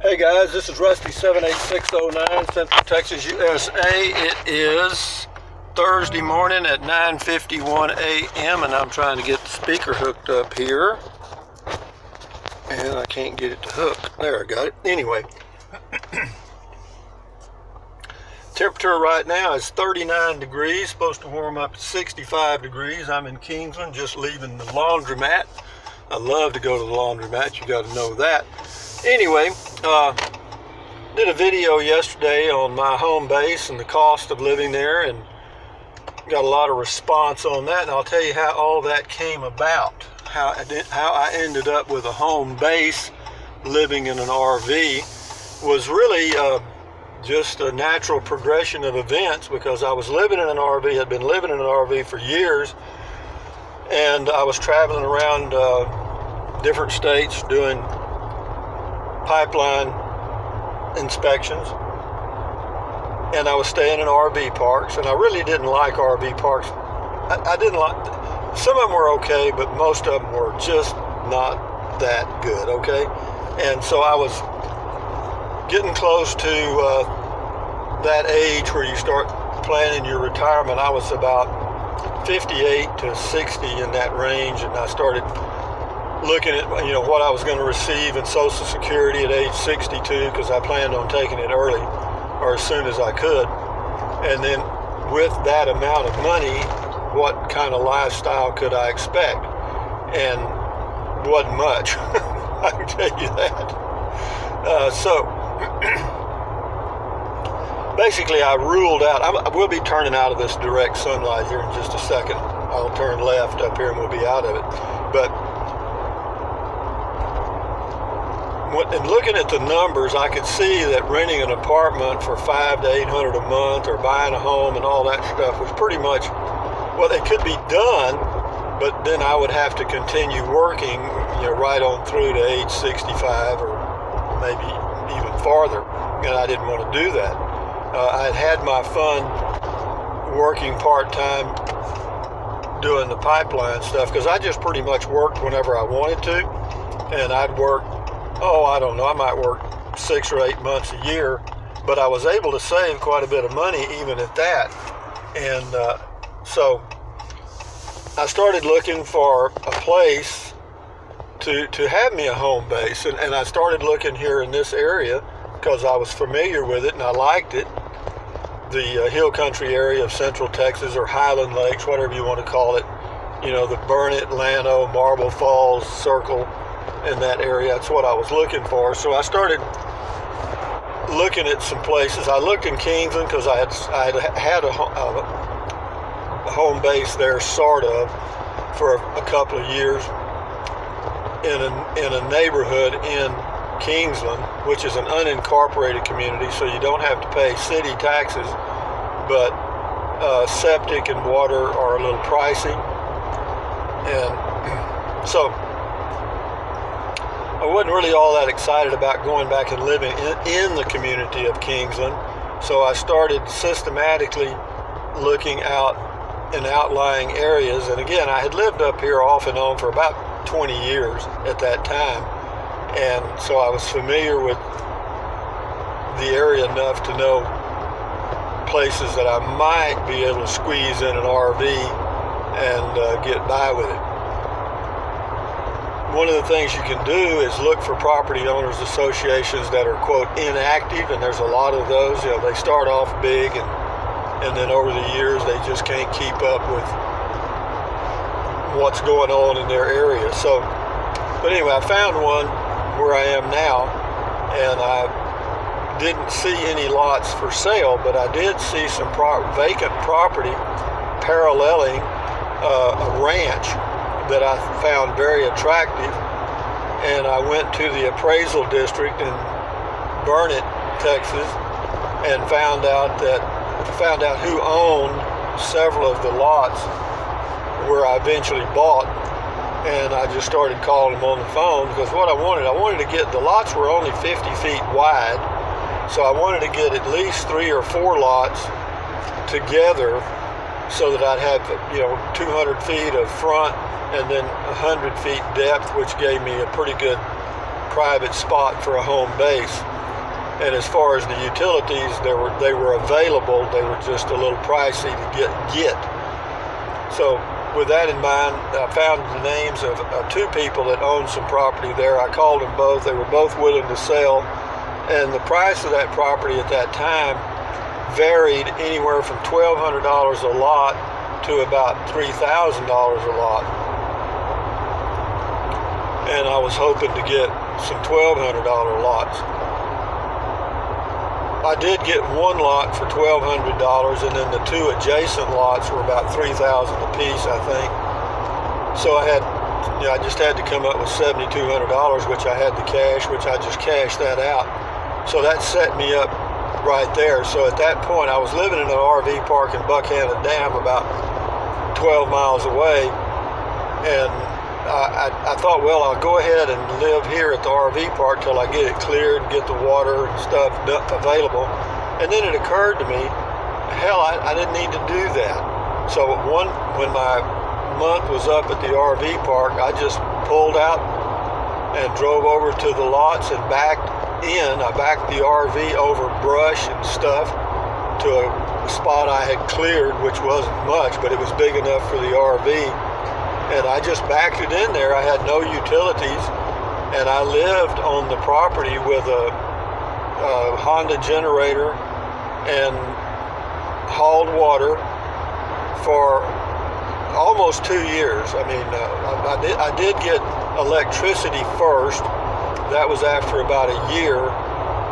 Hey guys, this is Rusty 78609, Central Texas, USA. It is Thursday morning at 9:51 a.m. and I'm trying to get the speaker hooked up here. And I can't get it to hook. There, I got it. Anyway, temperature right now is 39 degrees, supposed to warm up to 65 degrees. I'm in Kingsland, just leaving the laundromat. I love to go to the laundromat, you got to know that. Anyway, did a video yesterday on my home base and the cost of living there, and got a lot of response on that, and I'll tell you how all that came about, how I ended up with a home base living in an RV. Was really just a natural progression of events, because I was living in an RV, had been living in an RV for years, and I was traveling around different states doing pipeline inspections, and I was staying in RV parks, and I really didn't like RV parks. I didn't like, some of them were okay, but most of them were just not that good, okay? And so I was getting close to that age where you start planning your retirement. I was about 58 to 60 in that range, and I started looking at what I was going to receive in Social Security at age 62, because I planned on taking it early or as soon as I could. And then with that amount of money, what kind of lifestyle could I expect? And wasn't much. I can tell you that. So basically I ruled out, I will be turning out of this direct sunlight here in just a second. I'll turn left up here and we'll be out of it. But and looking at the numbers, I could see that renting an apartment for $500 to $800 a month, or buying a home and all that stuff, was pretty much, well, it could be done, but then I would have to continue working, right on through to age 65 or maybe even farther, and I didn't want to do that. I'd had my fun working part-time doing the pipeline stuff, because I just pretty much worked whenever I wanted to, and I'd work, I don't know, I might work 6 or 8 months a year, but I was able to save quite a bit of money even at that. And so I started looking for a place to have me a home base, and I started looking here in this area because I was familiar with it and I liked it. The hill country area of Central Texas, or Highland Lakes, whatever you want to call it, the Burnett, Llano, Marble Falls Circle, in that area. That's what I was looking for. So I started looking at some places. I looked in Kingsland because I had a home base there, sort of, for a couple of years in a neighborhood in Kingsland, which is an unincorporated community, so you don't have to pay city taxes, but septic and water are a little pricey. And so I wasn't really all that excited about going back and living in the community of Kingsland, so I started systematically looking out in outlying areas. And again, I had lived up here off and on for about 20 years at that time, and so I was familiar with the area enough to know places that I might be able to squeeze in an RV and get by with it. One of the things you can do is look for property owners associations that are, quote, inactive, and there's a lot of those. They start off big, and then over the years they just can't keep up with what's going on in their area. So, but anyway, I found one where I am now, and I didn't see any lots for sale, but I did see some vacant property paralleling a ranch that I found very attractive, and I went to the appraisal district in Burnett, Texas, and found out who owned several of the lots where I eventually bought, and I just started calling them on the phone, because what I wanted to get, the lots were only 50 feet wide, so I wanted to get at least 3 or 4 lots together so that I'd have 200 feet of front and then 100 feet depth, which gave me a pretty good private spot for a home base. And as far as the utilities, they were available. They were just a little pricey to get. So with that in mind, I found the names of two people that owned some property there. I called them both. They were both willing to sell. And the price of that property at that time varied anywhere from $1,200 a lot to about $3,000 a lot. And I was hoping to get some $1,200 lots. I did get one lot for $1,200, and then the two adjacent lots were about $3,000 a piece, I think. So I just had to come up with $7,200, which I had the cash, which I just cashed that out. So that set me up right there. So at that point, I was living in an RV park in Buchanan Dam, about 12 miles away, and I thought, well, I'll go ahead and live here at the RV park till I get it cleared and get the water and stuff available. And then it occurred to me, hell, I didn't need to do that. So when my month was up at the RV park, I just pulled out and drove over to the lots and backed in. I backed the RV over brush and stuff to a spot I had cleared, which wasn't much, but it was big enough for the RV. And I just backed it in there. I had no utilities, and I lived on the property with a Honda generator and hauled water for almost 2 years. I mean, I did get electricity first. That was after about a year,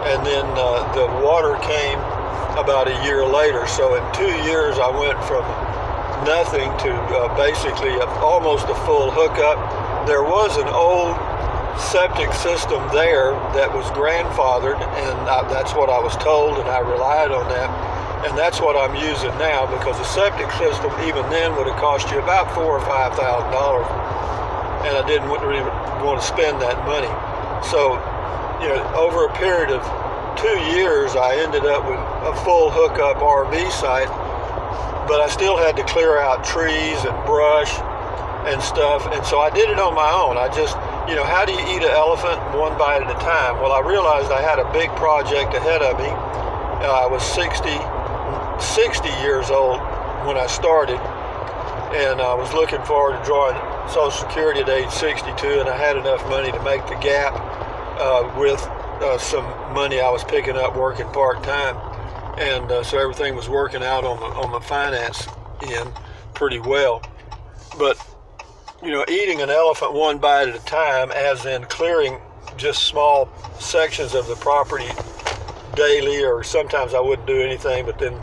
and then the water came about a year later. So in 2 years, I went from nothing to basically almost a full hookup. There was an old septic system there that was grandfathered, and that's what I was told, and I relied on that. And that's what I'm using now, because the septic system even then would have cost you about $4,000 or $5,000, and I didn't really want to spend that money. So, over a period of 2 years, I ended up with a full hookup RV site. But I still had to clear out trees and brush and stuff, and so I did it on my own. I just, how do you eat an elephant one bite at a time? Well, I realized I had a big project ahead of me. I was 60 years old when I started, and I was looking forward to drawing Social Security at age 62, and I had enough money to make the gap with some money I was picking up working part-time. And so everything was working out on the finance end pretty well. But, eating an elephant one bite at a time, as in clearing just small sections of the property daily, or sometimes I wouldn't do anything, but then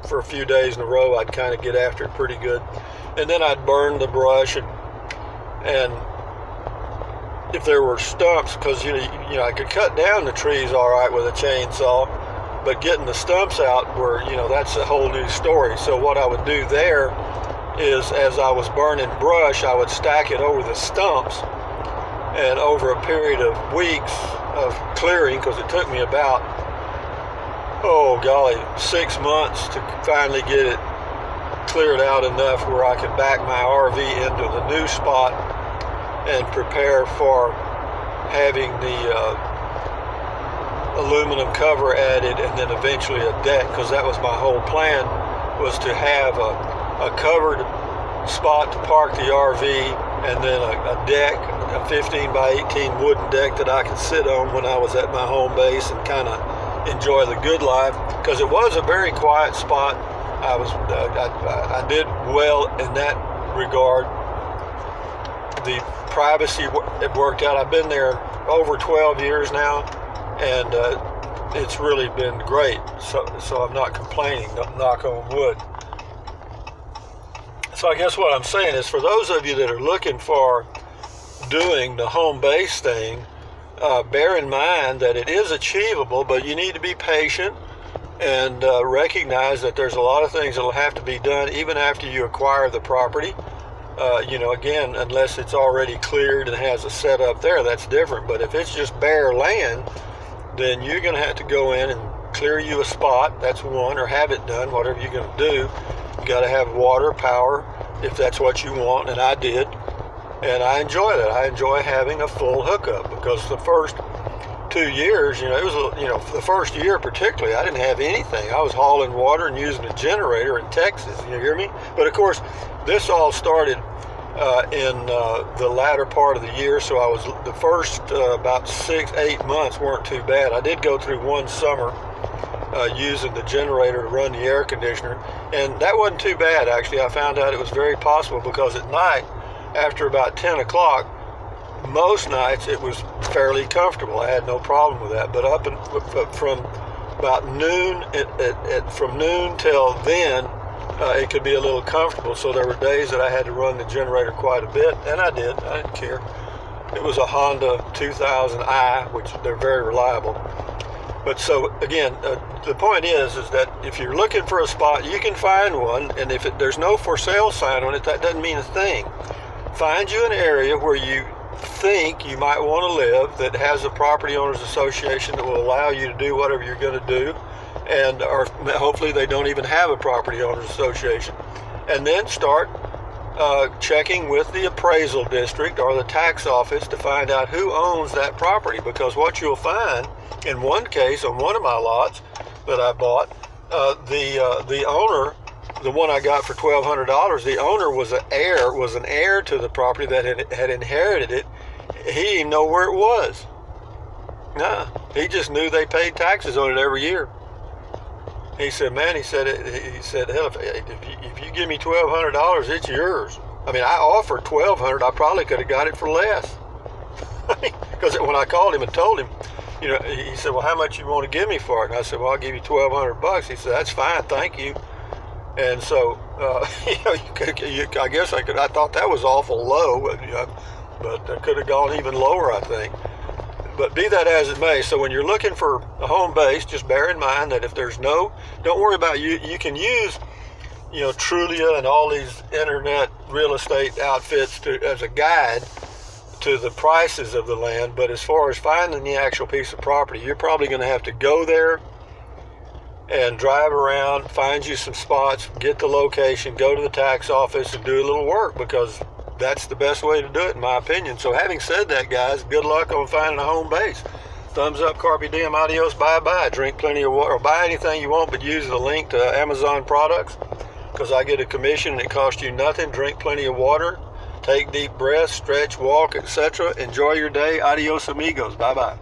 for a few days in a row, I'd kind of get after it pretty good. And then I'd burn the brush, and if there were stumps, because, I could cut down the trees all right with a chainsaw, but getting the stumps out that's a whole new story. So what I would do there is, as I was burning brush, I would stack it over the stumps, and over a period of weeks of clearing, because it took me about, 6 months to finally get it cleared out enough where I could back my RV into the new spot and prepare for having the aluminum cover added, and then eventually a deck, because that was my whole plan, was to have a covered spot to park the RV, and then a deck, a 15 by 18 wooden deck that I could sit on when I was at my home base and kind of enjoy the good life, because it was a very quiet spot. I did well in that regard. The privacy, it worked out. I've been there over 12 years now, and it's really been great. So I'm not complaining, knock on wood. So I guess what I'm saying is, for those of you that are looking for doing the home base thing, bear in mind that it is achievable, but you need to be patient and recognize that there's a lot of things that will have to be done even after you acquire the property. Again, unless it's already cleared and has a setup there, that's different. But if it's just bare land, then you're going to have to go in and clear you a spot. That's one, or have it done, whatever you're going to do. You got to have water, power, if that's what you want, and I did. And I enjoy that. I enjoy having a full hookup, because the first 2 years, it was, for the first year particularly, I didn't have anything. I was hauling water and using a generator in Texas, you hear me? But of course, this all started in the latter part of the year, so I was, the first about 6-8 months weren't too bad. I did go through one summer using the generator to run the air conditioner, and that wasn't too bad, actually. I found out it was very possible because at night, after about 10 o'clock, most nights it was fairly comfortable. I had no problem with that. But from about noon, from noon till then, it could be a little comfortable. So there were days that I had to run the generator quite a bit, and I did. I didn't care. It was a Honda 2000i, which they're very reliable. But so again, the point is that if you're looking for a spot, you can find one, and if there's no for sale sign on it, that doesn't mean a thing. Find you an area where you think you might want to live that has a property owners association that will allow you to do whatever you're going to do, and or hopefully they don't even have a property owners association, and then start checking with the appraisal district or the tax office to find out who owns that property. Because what you'll find in one case on one of my lots that I bought, the owner, the one I got for $1,200, the owner was an heir to the property that had inherited it. He didn't even know where it was. Nah, he just knew they paid taxes on it every year. He said, man, he said, hell, if you give me $1,200, it's yours. I mean, I offered $1,200. I probably could have got it for less. Because when I called him and told him, he said, well, how much you want to give me for it? And I said, well, I'll give you $1,200. He said, that's fine, thank you. And so, I guess I thought that was awful low, but I could have gone even lower, I think. But be that as it may, so when you're looking for a home base, just bear in mind that if there's don't worry about you can use, Trulia and all these internet real estate outfits as a guide to the prices of the land. But as far as finding the actual piece of property, you're probably going to have to go there and drive around, find you some spots, get the location, go to the tax office and do a little work, because that's the best way to do it, in my opinion. So having said that, guys, good luck on finding a home base. Thumbs up, carpe diem, adios, bye-bye. Drink plenty of water, or buy anything you want, but use the link to Amazon products, because I get a commission and it costs you nothing. Drink plenty of water, take deep breaths, stretch, walk, etc. Enjoy your day. Adios, amigos. Bye-bye.